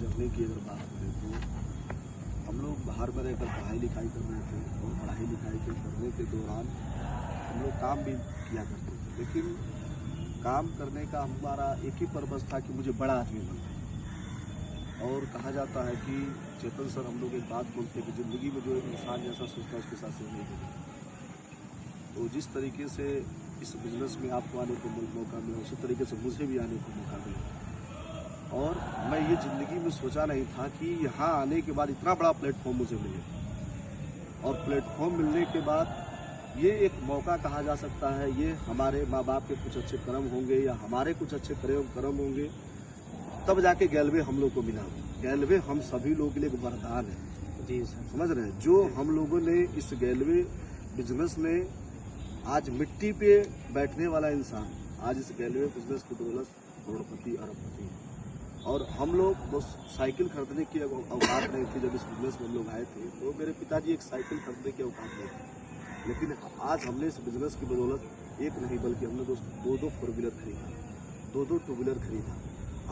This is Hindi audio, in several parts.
करने की अगर बात करें तो हम लोग बाहर में रहकर पढ़ाई लिखाई कर रहे थे और पढ़ाई लिखाई के करने के दौरान हम लोग काम भी किया करते थे, लेकिन काम करने का हमारा एक ही पर्पज़ था कि मुझे बड़ा आदमी बनना है। और कहा जाता है कि चेतन सर हम लोग एक बात बोलते हैं कि ज़िंदगी में जो एक इंसान जैसा सोचता है उसके साथ से नहीं होता। तो जिस तरीके से इस बिज़नेस में आपको आने को मौका मिला, उसी तरीके से मुझे भी आने को मौका मिला। और मैं ये ज़िंदगी में सोचा नहीं था कि यहाँ आने के बाद इतना बड़ा प्लेटफॉर्म मुझे मिले। और प्लेटफॉर्म मिलने के बाद ये एक मौका कहा जा सकता है, ये हमारे माँ बाप के कुछ अच्छे कर्म होंगे या हमारे कुछ अच्छे कर्म होंगे, तब जाके गैलवे हम लोग को मिला। गैलवे हम सभी लोगों के लिए एक वरदान है। जी सर, समझ रहे हैं। जो हम लोगों ने इस गैलवे बिजनेस में आज मिट्टी पे बैठने वाला इंसान आज इस गैलवे बिजनेस की बदौलत करोड़पति अरबपति है। और हम लोग बस साइकिल खरीदने की औकात नहीं थी। जब इस बिजनेस में हम लोग आए थे तो मेरे पिताजी एक साइकिल खरीदने की औकात नहीं थी, लेकिन आज हमने इस बिजनेस की बदौलत एक नहीं बल्कि हमने दो 4 व्हीलर खरीदा, 2 2 व्हीलर खरीदा।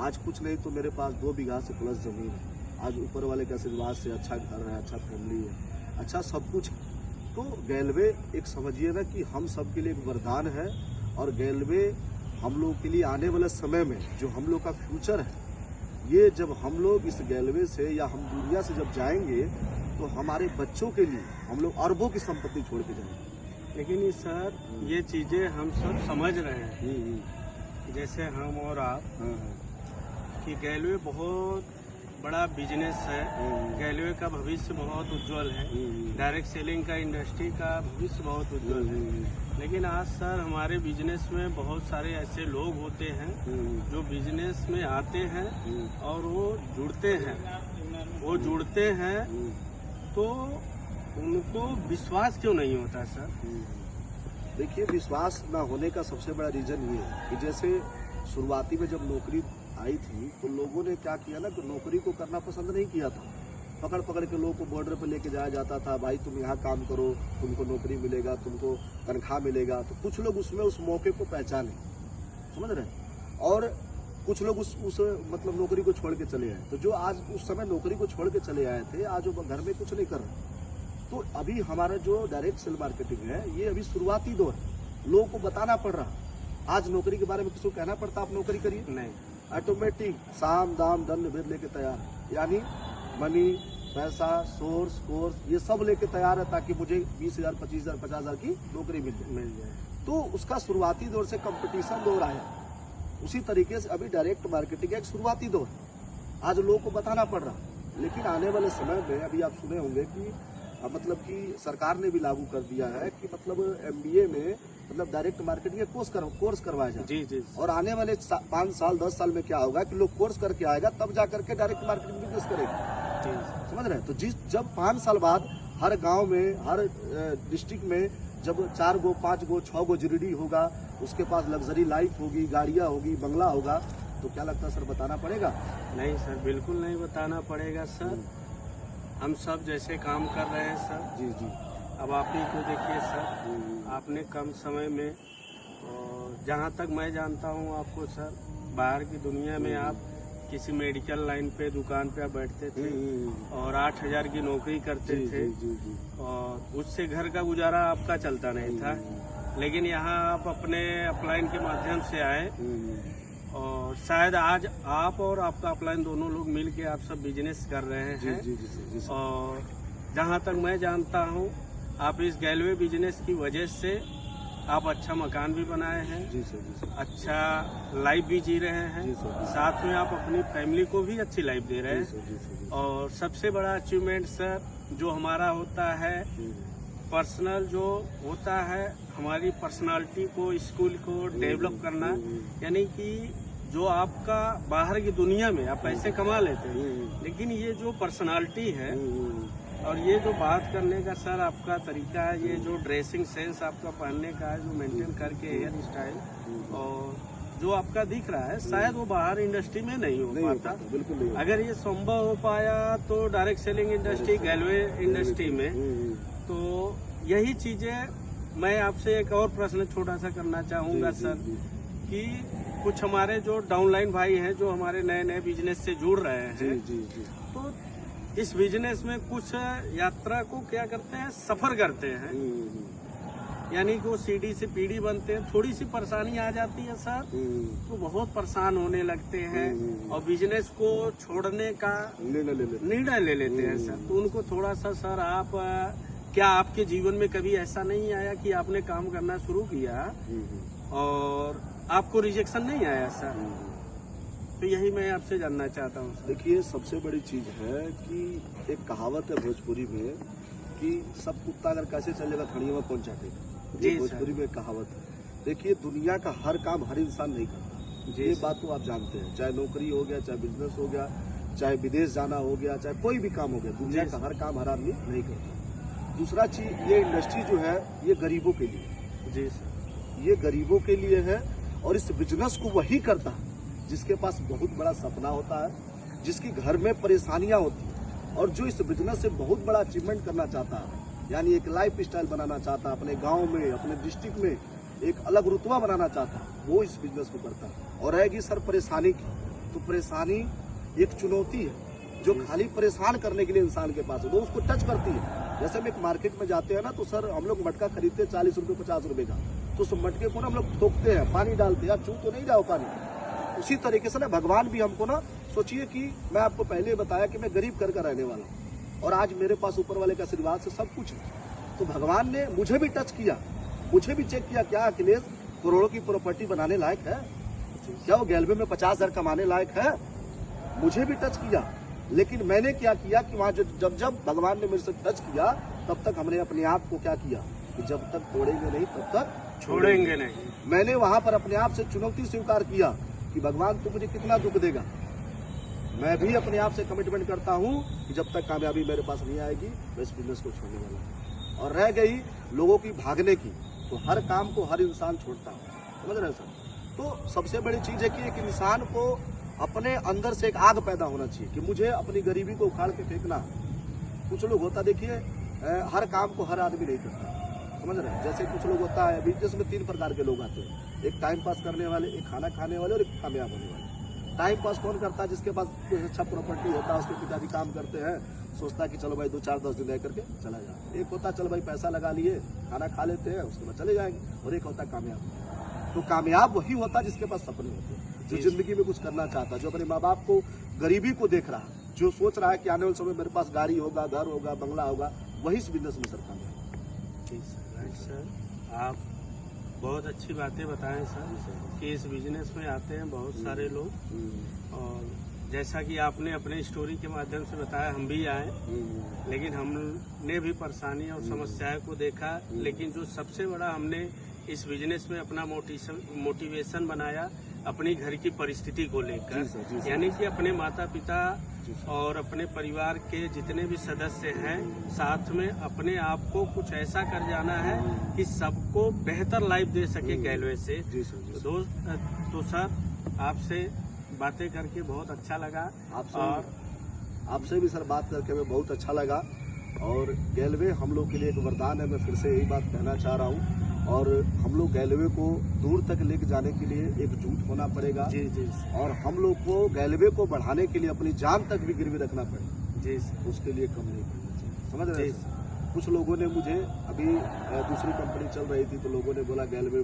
आज कुछ नहीं तो मेरे पास 2 बीघा से प्लस ज़मीन है। आज ऊपर वाले के आशीर्वाद से अच्छा घर है, अच्छा फैमिली है, अच्छा सब कुछ है। तो गैलवे एक समझिए ना कि हम सब के लिए एक वरदान है। और गैलवे हम लोग के लिए आने वाले समय में जो हम लोग का फ्यूचर है, ये जब हम लोग इस गैलवे से या हम दुनिया से जब जाएंगे तो हमारे बच्चों के लिए हम लोग अरबों की संपत्ति छोड़ के जाएंगे। लेकिन सर ये चीज़ें हम सब समझ रहे हैं, जैसे हम और आप, कि गैलवे बहुत बड़ा बिजनेस है। गैलवे का भविष्य बहुत उज्जवल है। डायरेक्ट सेलिंग का इंडस्ट्री का भविष्य बहुत उज्जवल है। लेकिन आज सर हमारे बिजनेस में बहुत सारे ऐसे लोग होते हैं जो बिजनेस में आते हैं और वो जुड़ते हैं तो उनको विश्वास क्यों नहीं होता सर? देखिए, विश्वास ना होने का सबसे बड़ा रीज़न ये है कि जैसे शुरुआती में जब नौकरी आई थी तो लोगों ने क्या किया ना कि नौकरी को करना पसंद नहीं किया था। पकड़ पकड़ के लोगों को बॉर्डर पे लेके जाया जाता था, भाई तुम यहाँ काम करो, तुमको नौकरी मिलेगा, तुमको तनख्वाह मिलेगा। तो कुछ लोग उसमें उस मौके को पहचाने, समझ रहे हैं, और कुछ लोग उस मतलब नौकरी को छोड़ के चले आए। तो जो आज उस समय नौकरी को छोड़ के चले आए थे, आज वो घर में कुछ नहीं कर रहे। तो अभी हमारा जो डायरेक्ट सेल मार्केटिंग है ये अभी शुरुआती दौर है। लोगों को बताना पड़ रहा। आज नौकरी के बारे में किसी को कहना पड़ता आप नौकरी करिए? नहीं, ऑटोमेटिक साम दाम दंड भेद लेके तैयार है। यानी मनी, पैसा, सोर्स, कोर्स, ये सब लेके तैयार है ताकि मुझे 20,000, 25,000, 50,000 की नौकरी मिल जाए। तो उसका शुरुआती दौर से कंपटीशन दौर आया। उसी तरीके से अभी डायरेक्ट मार्केटिंग एक शुरुआती दौर है। आज लोगों को बताना पड़ रहा, लेकिन आने वाले समय में अभी आप सुने होंगे कि मतलब कि सरकार ने भी लागू कर दिया है कि मतलब MBA में मतलब डायरेक्ट मार्केटिंग का कोर्स करवाया जाए। जी। और आने वाले 5 साल 10 साल में क्या होगा कि लोग कोर्स करके आएगा तब जा करके डायरेक्ट मार्केटिंग बिजनेस करेगा। समझ रहे हैं? तो जब 5 साल बाद हर गांव में, हर डिस्ट्रिक्ट में जब 4 गो 5 गो 6 गो जीडी होगा, उसके पास लग्जरी लाइफ होगी, गाड़ियाँ होगी, बंगला होगा, तो क्या लगता है सर बताना पड़ेगा? नहीं सर, बिल्कुल नहीं बताना पड़ेगा सर। हम सब जैसे काम कर रहे हैं सर। जी। अब आप ही को देखिए सर, आपने कम समय में, और जहाँ तक मैं जानता हूँ आपको सर, बाहर की दुनिया में आप किसी मेडिकल लाइन पे दुकान पे आप बैठते थे और 8,000 की नौकरी करते थे और उससे घर का गुजारा आपका चलता नहीं था। लेकिन यहाँ आप अपने अपलाइन के माध्यम से आए और शायद आज आप और आपका अपलाइन दोनों लोग मिल के आप सब बिजनेस कर रहे हैं। जी। और जहाँ तक मैं जानता हूँ आप इस गैलवे बिजनेस की वजह से आप अच्छा मकान भी बनाए हैं। जी सर। अच्छा लाइफ भी जी रहे हैं। साथ में आप अपनी फैमिली को भी अच्छी लाइफ दे रहे हैं। और सबसे बड़ा अचीवमेंट सर जो हमारा होता है, पर्सनल जो होता है, हमारी पर्सनालिटी को, स्कूल को डेवलप करना। यानी कि जो आपका बाहर की दुनिया में आप पैसे कमा लेते हैं, लेकिन ये जो पर्सनालिटी है और ये जो बात करने का सर आपका तरीका है, ये जो ड्रेसिंग सेंस आपका पहनने का है, जो मेंटेन करके हेयर स्टाइल, और जो आपका दिख रहा है, शायद वो बाहर इंडस्ट्री में नहीं हो पाता। बिल्कुल नहीं। अगर ये संभव हो पाया तो डायरेक्ट सेलिंग इंडस्ट्री, गैलवे इंडस्ट्री में, तो यही चीजें मैं आपसे एक और प्रश्न छोटा सा करना चाहूँगा सर, कि कुछ हमारे जो डाउनलाइन भाई हैं जो हमारे नए नए बिजनेस से जुड़ रहे हैं, जी जी जी। तो इस बिजनेस में कुछ यात्रा को क्या करते हैं, सफर करते हैं, यानी कि वो सीढ़ी से पीढ़ी बनते हैं, थोड़ी सी परेशानी आ जाती है सर तो बहुत परेशान होने लगते हैं और बिजनेस को छोड़ने का निर्णय ले लेते हैं सर। तो उनको थोड़ा सा सर आप क्या आपके जीवन में कभी ऐसा नहीं आया कि आपने काम करना शुरू किया और आपको रिजेक्शन नहीं आया सर? तो यही मैं आपसे जानना चाहता हूँ सर। देखिए, सबसे बड़ी चीज है कि एक कहावत है भोजपुरी में कि सब कुत्ता अगर कैसे चलेगा थड़ियों में कौन चाटेगा। जी ये भोजपुरी में कहावत है। देखिए, दुनिया का हर काम हर इंसान नहीं करता, ये बात तो आप जानते हैं। चाहे नौकरी हो गया, चाहे बिजनेस हो गया, चाहे विदेश जाना हो गया, चाहे कोई भी काम हो गया, दुनिया का हर काम हर आदमी नहीं करता। दूसरा चीज, ये इंडस्ट्री जो है ये गरीबों के लिए, जी सर, ये गरीबों के लिए है। और इस बिजनेस को वही करता है जिसके पास बहुत बड़ा सपना होता है, जिसकी घर में परेशानियां होती है और जो इस बिजनेस से बहुत बड़ा अचीवमेंट करना चाहता है, यानी एक लाइफ स्टाइल बनाना चाहता है, अपने गांव में, अपने डिस्ट्रिक्ट में एक अलग रुतबा बनाना चाहता है, वो इस बिजनेस को करता है। और रहेगी सर परेशानी की, तो परेशानी एक चुनौती है जो खाली परेशान करने के लिए इंसान के पास है, तो उसको टच करती है। जैसे हम एक मार्केट में जाते हैं ना, तो सर हम लोग मटका खरीदते हैं 40 रुपये 50 रुपये का, तो उस मटके को ना हम लोग ठोकते हैं, पानी डालते हैं, यार छू तो नहीं जाओ पानी। उसी तरीके से ना भगवान भी हमको ना, सोचिए कि मैं आपको पहले बताया कि मैं गरीब कर रहने वाला हूँ और आज मेरे पास ऊपर वाले का आशीर्वाद से सब कुछ है। तो भगवान ने मुझे भी टच किया, मुझे भी चेक किया, क्या अखिलेश करोड़ों की प्रॉपर्टी बनाने लायक है, क्या वो गैलवे में 50,000 कमाने लायक है? मुझे भी टच किया। लेकिन मैंने क्या किया कि वहाँ जब जब भगवान ने मेरे से टच किया, तब तक हमने अपने आप को क्या किया कि जब तक तोड़ेंगे नहीं तब तक छोड़ेंगे नहीं। मैंने वहां पर अपने आप से चुनौती स्वीकार किया कि भगवान तू मुझे कितना दुख देगा। मैं भी अपने आप से कमिटमेंट करता हूं कि जब तक कामयाबी मेरे पास नहीं आएगी मैं इस बिजनेस को छोड़ने वाला हूं। और रह गई लोगों की भागने की, तो हर काम को हर इंसान छोड़ता है, समझ रहे हैं सर। तो सबसे बड़ी चीज है कि एक इंसान को अपने अंदर से एक आग पैदा होना चाहिए कि मुझे अपनी गरीबी को उखाड़ के फेंकना। कुछ लोग होता, देखिए हर काम को हर आदमी नहीं करता, समझ रहे हैं। जैसे कुछ लोग होता है बिजनेस में 3 प्रकार के लोग आते हैं, एक टाइम पास करने वाले, एक खाना खाने वाले और एक कामयाब होने वाले। टाइम पास कौन करता है? जिसके पास कोई अच्छा प्रॉपर्टी होता है, उसके पिताजी काम करते हैं, सोचता है कि चलो भाई 2-4-10 दिन रह करके चला जाए। एक होता चलो भाई पैसा लगा लिए, खाना खा लेते हैं, उसके बाद चले जाएंगे। और एक होता कामयाब। तो कामयाब वही होता है जिसके पास सपने होते हैं, जो जिंदगी में कुछ करना चाहता है, जो अपने माँ बाप को गरीबी को देख रहा है, जो सोच रहा है कि आने वाले समय मेरे पास गाड़ी होगा, घर होगा, बंगला होगा, वही इस बिजनेस में सर कामयाब। सर, आप बहुत अच्छी बातें बताएं सर कि इस बिजनेस में आते हैं बहुत सारे लोग, और जैसा कि आपने अपने स्टोरी के माध्यम से बताया, हम भी आए, लेकिन हमने भी परेशानी और समस्याओं को देखा। लेकिन जो सबसे बड़ा हमने इस बिजनेस में अपना मोटिवेशन बनाया अपनी घर की परिस्थिति को लेकर, यानी कि अपने माता पिता और अपने परिवार के जितने भी सदस्य हैं, साथ में अपने आप को कुछ ऐसा कर जाना है कि सबको बेहतर लाइफ दे सके गैलवे से। तो सर, आपसे बातें करके बहुत अच्छा लगा, और आपसे भी सर बात करके हमें बहुत अच्छा लगा। और गैलवे हम लोग के लिए एक वरदान है, मैं फिर से यही बात कहना चाह रहा हूँ। और हम लोग गैलवे को दूर तक लेके जाने के लिए एकजुट होना पड़ेगा। जी जी। और हम लोग को गैलवे को बढ़ाने के लिए अपनी जान तक भी गिरवी रखना पड़ेगा। जी सर। उसके लिए कम नहीं करना चाहिए, समझ रहे हैं। कुछ लोगों ने मुझे, अभी दूसरी कंपनी चल रही थी, तो लोगों ने बोला गैलवे में